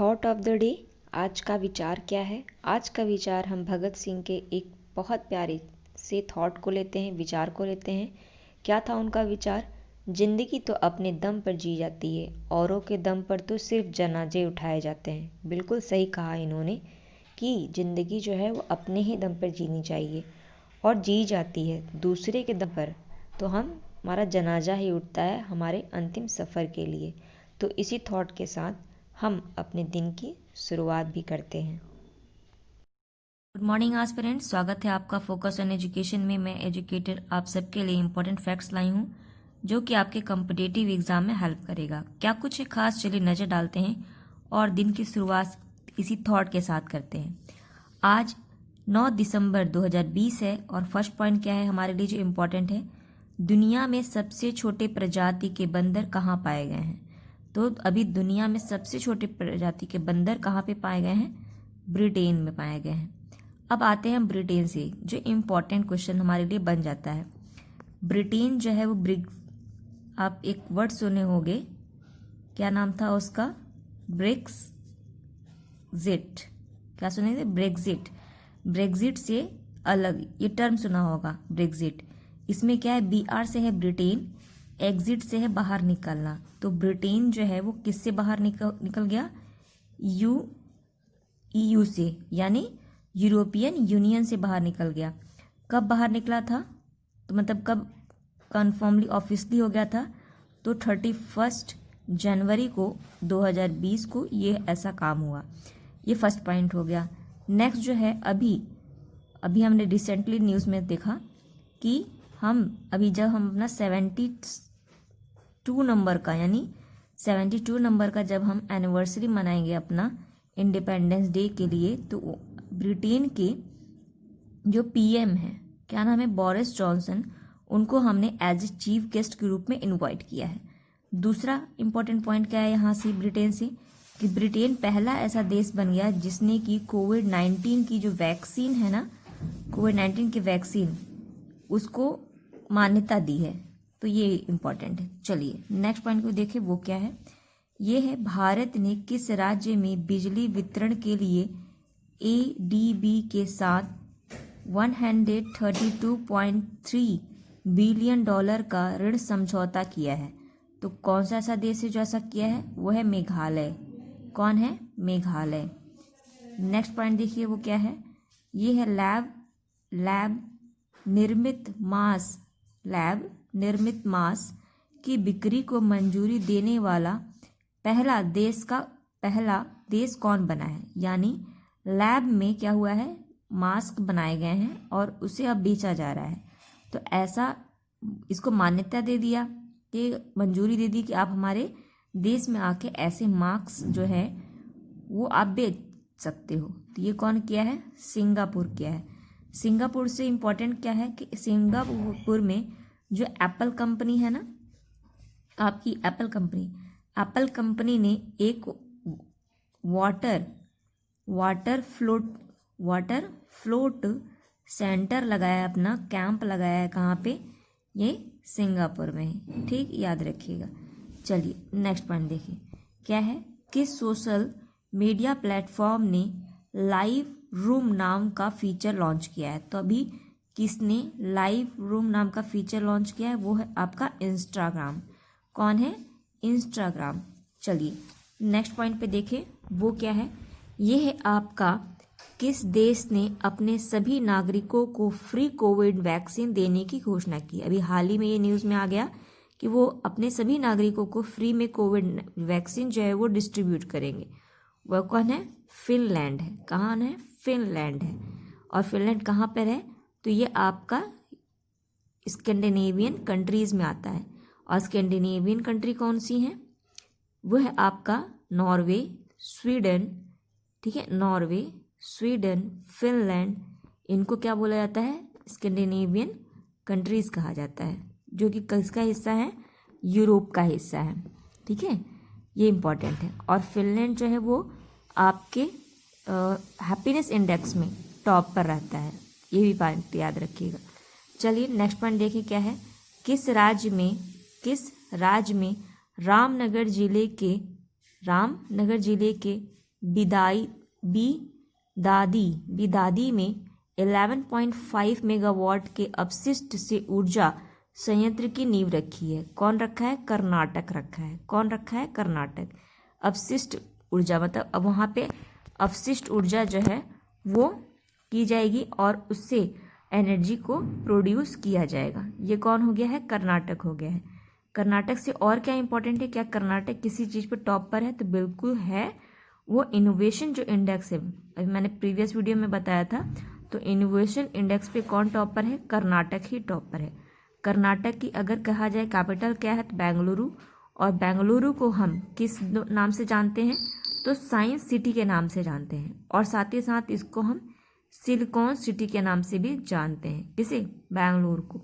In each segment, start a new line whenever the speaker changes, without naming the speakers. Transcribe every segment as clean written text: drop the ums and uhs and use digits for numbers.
Thought of the day. आज का विचार क्या है? आज का विचार हम भगत सिंह के एक बहुत प्यारे से थॉट को लेते हैं, विचार को लेते हैं। क्या था उनका विचार? जिंदगी तो अपने दम पर जी जाती है, औरों के दम पर तो सिर्फ जनाजे उठाए जाते हैं। बिल्कुल सही कहा इन्होंने कि जिंदगी जो है वो अपने ही दम पर जीनी चाहिए और जी जाती है दूसरे के दम पर तो हमारा जनाजा ही उठता है हमारे अंतिम सफ़र के लिए। तो इसी थॉट के साथ हम अपने दिन की शुरुआत भी करते हैं।
गुड मॉर्निंग एस्पिरेंट्स, स्वागत है आपका फोकस ऑन एजुकेशन में। मैं एजुकेटर आप सबके लिए इंपॉर्टेंट फैक्ट्स लाई हूँ जो कि आपके कॉम्पिटिटिव एग्जाम में हेल्प करेगा। क्या कुछ है खास, चलिए नज़र डालते हैं और दिन की शुरुआत इसी थॉट के साथ करते हैं। आज 9 दिसंबर 2020 है और फर्स्ट पॉइंट क्या है हमारे लिए जो इम्पोर्टेंट है, दुनिया में सबसे छोटे प्रजाति के बंदर कहाँ पाए गए हैं। तो अभी दुनिया में सबसे छोटे प्रजाति के बंदर कहाँ पे पाए गए हैं? ब्रिटेन में पाए गए हैं। अब आते हैं हम ब्रिटेन से, जो इम्पोर्टेंट क्वेश्चन हमारे लिए बन जाता है। ब्रिटेन जो है वो आप एक वर्ड सुने होंगे, क्या नाम था उसका? ब्रेक्सिट। क्या सुने थे? ब्रेक्सिट। ब्रेक्सिट से अलग ये टर्म सुना होगा, ब्रेक्सिट। इसमें क्या है, BR से है ब्रिटेन, एग्जिट से है बाहर निकलना। तो ब्रिटेन जो है वो किससे बाहर निकल गया? EU से, यानी यूरोपियन यूनियन से बाहर निकल गया। कब बाहर निकला था? तो मतलब कब कन्फर्मली ऑफिशियली हो गया था? तो 31 जनवरी को 2020 को ये ऐसा काम हुआ। ये फर्स्ट पॉइंट हो गया। नेक्स्ट जो है, अभी हमने रिसेंटली न्यूज़ में देखा कि जब हम अपना 72 नंबर का, यानी 72 नंबर का जब हम एनिवर्सरी मनाएंगे अपना इंडिपेंडेंस डे के लिए, तो ब्रिटेन के जो PM है, क्या नाम है, बोरिस जॉनसन, उनको हमने एज ए चीफ गेस्ट के रूप में इनवाइट किया है। दूसरा इंपॉर्टेंट पॉइंट क्या है यहाँ से ब्रिटेन से, कि ब्रिटेन पहला ऐसा देश बन गया जिसने कि कोविड-19 की जो वैक्सीन है ना, कोविड-19 की वैक्सीन, उसको मान्यता दी है। तो ये इम्पोर्टेंट है। चलिए नेक्स्ट पॉइंट को देखें, वो क्या है? ये है, भारत ने किस राज्य में बिजली वितरण के लिए ADB के साथ 132.3 बिलियन डॉलर का ऋण समझौता किया है। तो कौन सा ऐसा देश है जो ऐसा किया है? वो है मेघालय। कौन है? मेघालय। नेक्स्ट पॉइंट देखिए, वो क्या है? ये है लैब निर्मित मांस की बिक्री को मंजूरी देने वाला पहला देश कौन बना है? यानी लैब में क्या हुआ है, मास्क बनाए गए हैं और उसे अब बेचा जा रहा है। तो ऐसा इसको मान्यता दे दिया, कि मंजूरी दे दी कि आप हमारे देश में आके ऐसे मास्क जो है वो आप बेच सकते हो। तो ये कौन किया है? सिंगापुर किया है। सिंगापुर से इम्पोर्टेंट क्या है कि सिंगापुर में जो एप्पल कंपनी है ना, आपकी एप्पल कंपनी ने एक वाटर फ्लोट सेंटर लगाया, अपना कैंप लगाया है। कहाँ पे? ये सिंगापुर में है। ठीक, याद रखिएगा। चलिए नेक्स्ट पॉइंट देखिए, क्या है? किस सोशल मीडिया प्लेटफॉर्म ने लाइव रूम नाम का फीचर लॉन्च किया है? तो अभी किसने लाइव रूम नाम का फीचर लॉन्च किया है? वो है आपका इंस्टाग्राम। कौन है? इंस्टाग्राम। चलिए नेक्स्ट पॉइंट पे देखें, वो क्या है? ये है आपका, किस देश ने अपने सभी नागरिकों को फ्री कोविड वैक्सीन देने की घोषणा की? अभी हाल ही में ये न्यूज़ में आ गया कि वो अपने सभी नागरिकों को फ्री में कोविड वैक्सीन जो है वो डिस्ट्रीब्यूट करेंगे। वह कौन है? फिनलैंड है। कहाँ है? फिनलैंड है। और फिनलैंड कहाँ पर है? तो ये आपका स्कैंडिनेवियन कंट्रीज़ में आता है। और स्कैंडिनेवियन कंट्री कौन सी हैं? वो है आपका नॉर्वे, स्वीडन। ठीक है, नॉर्वे, स्वीडन, फिनलैंड, इनको क्या बोला जाता है? स्कैंडिनेवियन कंट्रीज़ कहा जाता है, जो कि किसका हिस्सा है? यूरोप का हिस्सा है। ठीक है, ये इम्पॉर्टेंट है। और फिनलैंड जो है वो आपके हैप्पीनेस इंडेक्स में टॉप पर रहता है। ये भी पॉइंट याद रखिएगा। चलिए नेक्स्ट पॉइंट देखिए, क्या है? किस राज्य में रामनगर जिले के बिदादी में 11.5 मेगावाट के अपशिष्ट से ऊर्जा संयंत्र की नींव रखी है। कौन रखा है? कर्नाटक रखा है। कौन रखा है? कर्नाटक। अपशिष्ट ऊर्जा मतलब अब वहाँ पे अपशिष्ट ऊर्जा जो है वो की जाएगी और उससे एनर्जी को प्रोड्यूस किया जाएगा। ये कौन हो गया है? कर्नाटक हो गया है। कर्नाटक से और क्या इंपॉर्टेंट है? क्या कर्नाटक किसी चीज़ पे टॉप पर है? तो बिल्कुल है। वो इनोवेशन जो इंडेक्स है, अभी मैंने प्रीवियस वीडियो में बताया था, तो इनोवेशन इंडेक्स पे कौन टॉप पर है? कर्नाटक ही टॉप पर है। कर्नाटक की अगर कहा जाए कैपिटल क्या है तो बेंगलुरु, और बेंगलुरु को हम किस नाम से जानते हैं? तो साइंस सिटी के नाम से जानते हैं, और साथ ही साथ इसको हम सिलिकॉन सिटी के नाम से भी जानते हैं। इसे बेंगलुरु को,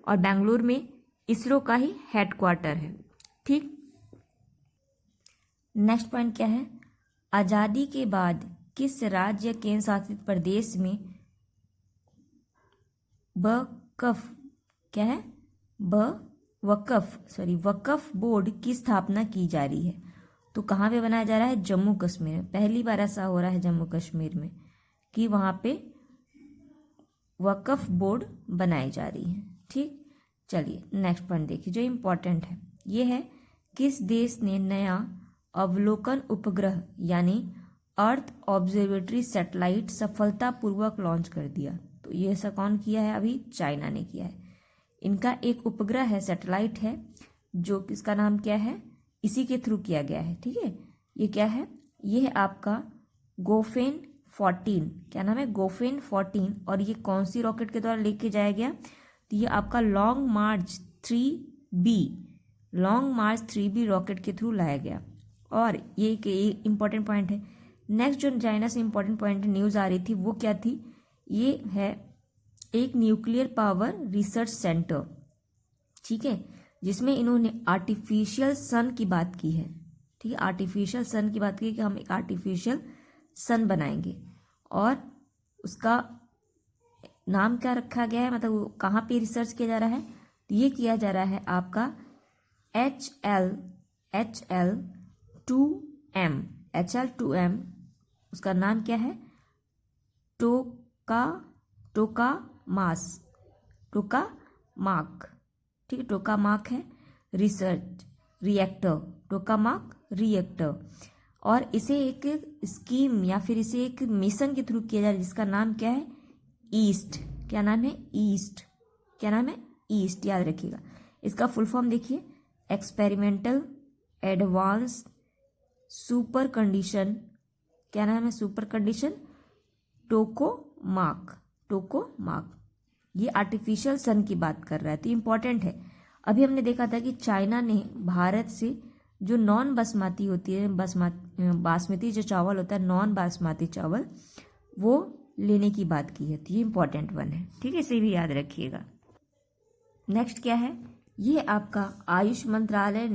और बेंगलुरु में इसरो का ही हेडक्वार्टर है। ठीक, नेक्स्ट पॉइंट क्या है? आज़ादी के बाद किस राज्य या केंद्र शासित प्रदेश में वक्फ बोर्ड की स्थापना की जा रही है? तो कहाँ पे बनाया जा रहा है? जम्मू कश्मीर में। पहली बार ऐसा हो रहा है जम्मू कश्मीर में कि वहाँ पे वक्फ बोर्ड बनाई जा रही है। ठीक, चलिए नेक्स्ट पॉइंट देखिए जो इम्पोर्टेंट है। ये है किस देश ने नया अवलोकन उपग्रह यानी अर्थ ऑब्जर्वेटरी सैटेलाइट सफलतापूर्वक लॉन्च कर दिया? तो ये ऐसा कौन किया है? अभी चाइना ने किया है। इनका एक उपग्रह है, सैटेलाइट है, जो किसका नाम क्या है? इसी के थ्रू किया गया है। ठीक है, ये क्या है? ये है आपका गोफेन 14। क्या नाम है? गोफेन 14। और ये कौन सी रॉकेट के द्वारा लेके जाया गया? तो ये आपका लॉन्ग मार्च 3B रॉकेट के थ्रू लाया गया। और ये इंपॉर्टेंट पॉइंट है। नेक्स्ट जो चाइना से इंपॉर्टेंट पॉइंट न्यूज़ आ रही थी वो क्या थी? ये है एक न्यूक्लियर पावर रिसर्च सेंटर, ठीक है, जिसमें इन्होंने आर्टिफिशियल सन की बात की है। ठीक है, आर्टिफिशियल सन की बात की कि हम एक आर्टिफिशियल सन बनाएंगे, और उसका नाम क्या रखा गया है, मतलब वो कहाँ पे रिसर्च किया जा रहा है? तो ये किया जा रहा है आपका HL2M। उसका नाम क्या है? टोकामाक। ठीक है, टोकामाक है रिसर्च रिएक्टर, टोकामाक रिएक्टर। और इसे एक स्कीम या फिर इसे एक मिशन के थ्रू किया जा रहा है जिसका नाम क्या है? ईस्ट। क्या नाम है? ईस्ट। क्या नाम है? ईस्ट, याद रखिएगा। इसका फुल फॉर्म देखिए, एक्सपेरिमेंटल एडवांस सुपर कंडीशन। क्या नाम है? Super condition tokamak. ये आर्टिफिशियल सन की बात कर रहा है, तो इम्पॉर्टेंट है। अभी हमने देखा था कि चाइना ने भारत से जो नॉन बासमती होती है, बासमती जो चावल होता है, नॉन बासमती चावल, वो लेने की बात की है। तो ये इंपॉर्टेंट वन है। ठीक है, इसे भी याद रखिएगा। नेक्स्ट क्या है? ये आपका आयुष मंत्रालय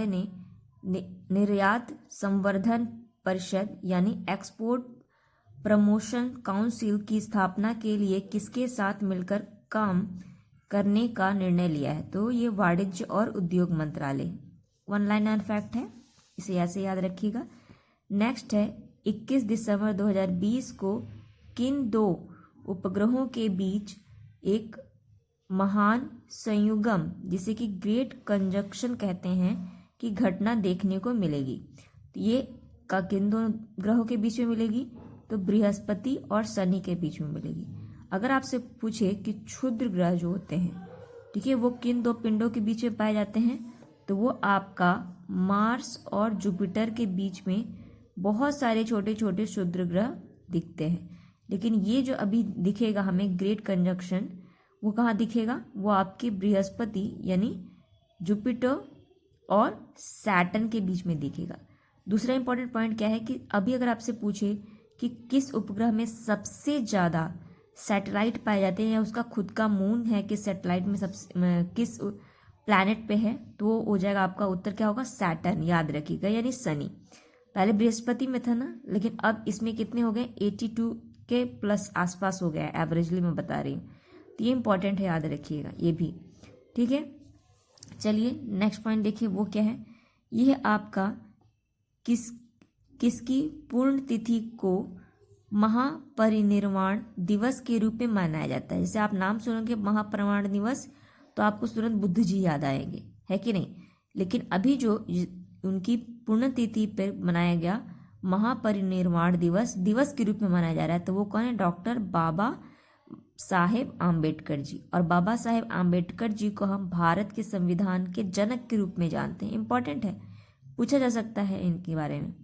ने निर्यात संवर्धन परिषद यानी एक्सपोर्ट प्रमोशन काउंसिल की स्थापना के लिए किसके साथ मिलकर काम करने का निर्णय लिया है? तो ये वाणिज्य और उद्योग मंत्रालय। वन लाइनर फैक्ट है, इसे ऐसे याद रखिएगा। नेक्स्ट है 21 दिसंबर 2020 को किन दो उपग्रहों के बीच एक महान संयुगम, जिसे कि ग्रेट कंजक्शन कहते हैं, की घटना देखने को मिलेगी? तो ये का किन दो ग्रहों के बीच में मिलेगी? तो बृहस्पति और शनि के बीच में मिलेगी। अगर आपसे पूछे कि क्षुद्र ग्रह जो होते हैं, ठीक है, वो किन दो पिंडों के बीच में पाए जाते हैं, तो वो आपका मार्स और जुपिटर के बीच में बहुत सारे छोटे छोटे क्षुद्र ग्रह दिखते हैं। लेकिन ये जो अभी दिखेगा हमें ग्रेट कंजक्शन, वो कहाँ दिखेगा? वो आपके बृहस्पति यानी जुपिटर और सैटर्न के बीच में दिखेगा। दूसरा इंपॉर्टेंट पॉइंट क्या है कि अभी अगर आपसे पूछे कि किस उपग्रह में सबसे ज़्यादा सैटेलाइट पाए जाते हैं या उसका खुद का मून है, किस सैटेलाइट में किस प्लैनेट पे है, तो वो हो जाएगा आपका उत्तर क्या होगा? सैटर्न, याद रखिएगा, यानी शनि। पहले बृहस्पति में था ना, लेकिन अब इसमें कितने हो गए? 82 के प्लस आसपास हो गया, एवरेजली मैं बता रही हूँ। तो ये इंपॉर्टेंट है, याद रखिएगा ये भी। ठीक है, चलिए नेक्स्ट पॉइंट देखिए, वो क्या है? ये है आपका किसकी पूर्ण तिथि को महापरिनिर्वाण दिवस के रूप में मनाया जाता है? जैसे आप नाम सुनोगे महापरिनिर्वाण दिवस तो आपको तुरंत बुद्ध जी याद आएंगे, है कि नहीं? लेकिन अभी जो उनकी पुण्यतिथि पर मनाया गया महापरिनिर्वाण दिवस के रूप में मनाया जा रहा है, तो वो कौन है? डॉक्टर बाबा साहेब आम्बेडकर जी। और बाबा साहेब आम्बेडकर जी को हम भारत के संविधान के जनक के रूप में जानते हैं। इंपॉर्टेंट है, पूछा जा सकता है इनके बारे में।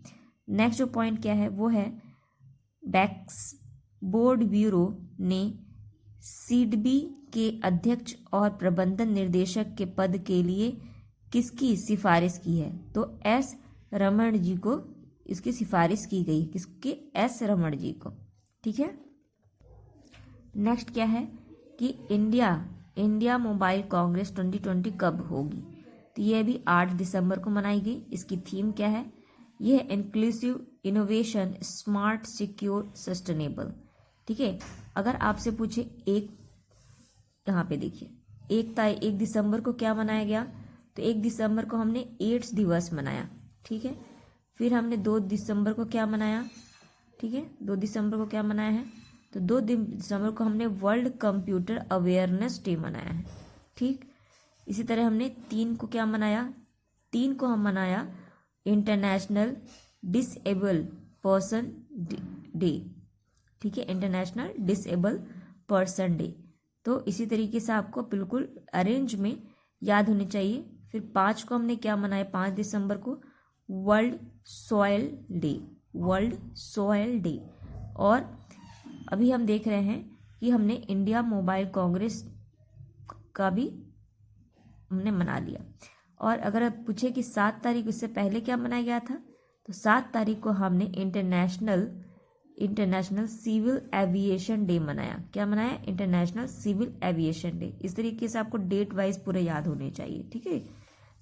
नेक्स्ट जो पॉइंट क्या है वो है बैक्स बोर्ड ब्यूरो ने सिडबी के अध्यक्ष और प्रबंधन निर्देशक के पद के लिए किसकी सिफारिश की है? तो एस रमण जी को इसकी सिफारिश की गई। किसके? एस रमण जी को। ठीक है। नेक्स्ट क्या है कि इंडिया मोबाइल कांग्रेस 2020 कब होगी? तो ये भी 8 दिसंबर को मनाई गई। इसकी थीम क्या है? यह inclusive innovation smart secure sustainable. ठीक है। अगर आपसे पूछे यहाँ पे देखिए 1 दिसंबर को क्या मनाया गया? तो 1 दिसंबर को हमने एड्स दिवस मनाया। ठीक है। फिर हमने 2 दिसंबर को क्या मनाया? ठीक है, 2 दिसंबर को क्या मनाया है? तो 2 दिसंबर को हमने वर्ल्ड कंप्यूटर अवेयरनेस डे मनाया है। ठीक। इसी तरह हमने 3 को क्या मनाया? 3 को हम मनाया इंटरनेशनल डिसेबल पर्सन डे। ठीक है, इंटरनेशनल डिसेबल पर्सन डे। तो इसी तरीके से आपको बिल्कुल अरेंज में याद होनी चाहिए। फिर 5 को हमने क्या मनाया? 5 दिसंबर को world soil day, world soil day. और अभी हम देख रहे हैं कि हमने इंडिया मोबाइल कांग्रेस का भी हमने मना लिया। और अगर आप पूछे कि 7 तारीख उससे पहले क्या मनाया गया था, तो 7 तारीख को हमने इंटरनेशनल सिविल एविएशन डे मनाया। क्या मनाया? International civil aviation day. इस तरीके से आपको डेट वाइज पूरे याद होने चाहिए। ठीक है।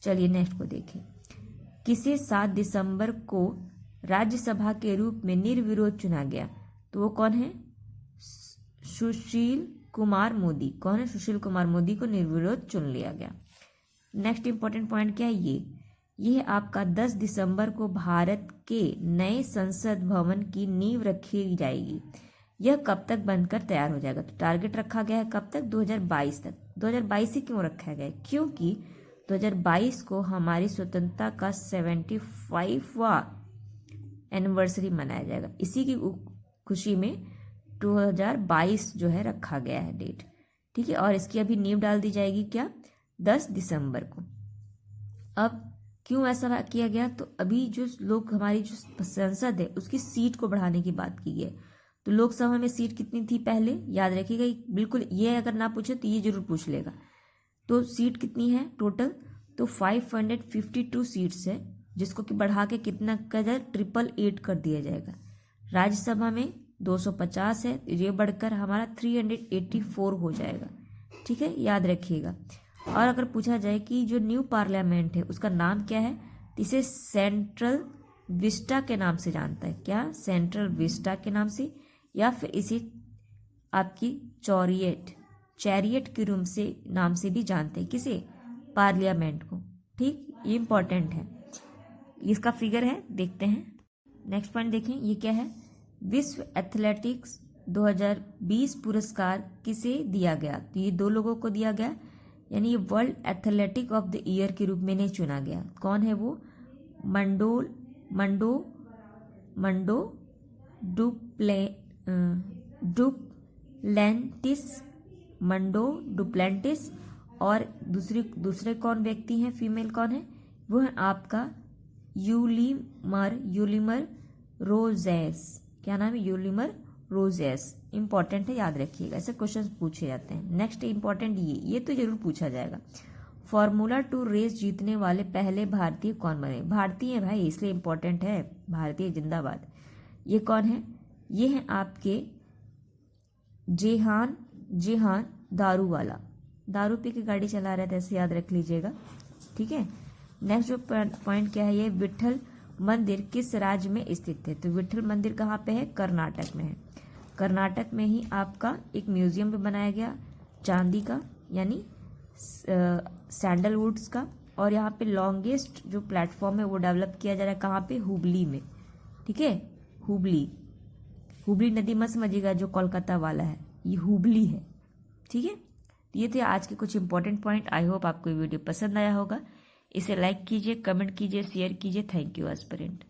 चलिए नेक्स्ट को देखें। किसे 7 दिसंबर को राज्यसभा के रूप में निर्विरोध चुना गया? तो वो कौन है? सुशील कुमार मोदी। कौन है? सुशील कुमार मोदी को निर्विरोध चुन लिया गया। नेक्स्ट इंपॉर्टेंट पॉइंट क्या है? ये है आपका 10 दिसंबर को भारत के नए संसद भवन की नींव रखी जाएगी। यह कब तक बनकर तैयार हो जाएगा? तो टारगेट रखा गया है कब तक? 2022 तक। 2022 ही क्यों रखा गया है? क्योंकि 2022 को हमारी स्वतंत्रता का 75वां एनिवर्सरी मनाया जाएगा। इसी की खुशी में 2022 जो है रखा गया है डेट। ठीक है। और इसकी अभी नींव डाल दी जाएगी क्या? 10 दिसंबर को। अब क्यों ऐसा किया गया? तो अभी जो लोग हमारी जो संसद है उसकी सीट को बढ़ाने की बात की गई है। तो लोकसभा में सीट कितनी थी पहले? याद रखिएगा, बिल्कुल ये अगर ना पूछे तो ये जरूर पूछ लेगा। तो सीट कितनी है टोटल? तो 552 सीट्स है, जिसको कि बढ़ा के कितना कर 888 कर दिया जाएगा। राज्यसभा में 250 है, ये बढ़कर हमारा 384 हो जाएगा। ठीक है, याद रखिएगा। और अगर पूछा जाए कि जो न्यू पार्लियामेंट है उसका नाम क्या है, तो इसे सेंट्रल विस्टा के नाम से जानता है। क्या? सेंट्रल विस्टा के नाम से, या फिर इसे आपकी चैरियट के रूम से नाम से भी जानते हैं। किसे? पार्लियामेंट को। ठीक, ये इंपॉर्टेंट है। इसका फिगर है, देखते हैं। नेक्स्ट पॉइंट देखें, ये क्या है? विश्व एथलेटिक्स 2020 पुरस्कार किसे दिया गया? तो ये 2 लोगों को दिया गया, यानी ये world athletic of the year के रूप में नहीं चुना गया। कौन है वो? मंडो डुप्लेंटिस। और दूसरे कौन व्यक्ति हैं, फीमेल कौन है? वो है आपका यूलिमर रोजेस। क्या नाम है? यूलिमर रोजेस। इंपॉर्टेंट है, याद रखिएगा, ऐसे क्वेश्चंस पूछे जाते हैं। नेक्स्ट इंपॉर्टेंट ये तो जरूर पूछा जाएगा। फॉर्मूला 2 रेस जीतने वाले पहले भारतीय कौन बने? भारतीय भाई, इसलिए इंपॉर्टेंट है, भारतीय जिंदाबाद। ये कौन है? ये है आपके जेहान दारू वाला, दारू पी के गाड़ी चला रहे थे, ऐसे याद रख लीजिएगा। ठीक है। नेक्स्ट जो पॉइंट क्या है, ये विट्ठल मंदिर किस राज्य में स्थित है? तो विट्ठल मंदिर कहाँ पे है? कर्नाटक में है। कर्नाटक में ही आपका एक म्यूजियम भी बनाया गया चांदी का, यानी सैंडलवुड्स का। और यहाँ पे लॉन्गेस्ट जो प्लेटफॉर्म है वो डेवलप किया जा रहा है कहाँ पे, हुबली में। ठीक है, हुबली, हुबली नदी मत समझिएगा जो कोलकाता वाला है, ये हुबली है। ठीक है, तो ये थे आज के कुछ इंपॉर्टेंट पॉइंट। आई होप आपको ये वीडियो पसंद आया होगा। इसे लाइक कीजिए, कमेंट कीजिए, शेयर कीजिए। Thank you aspirant.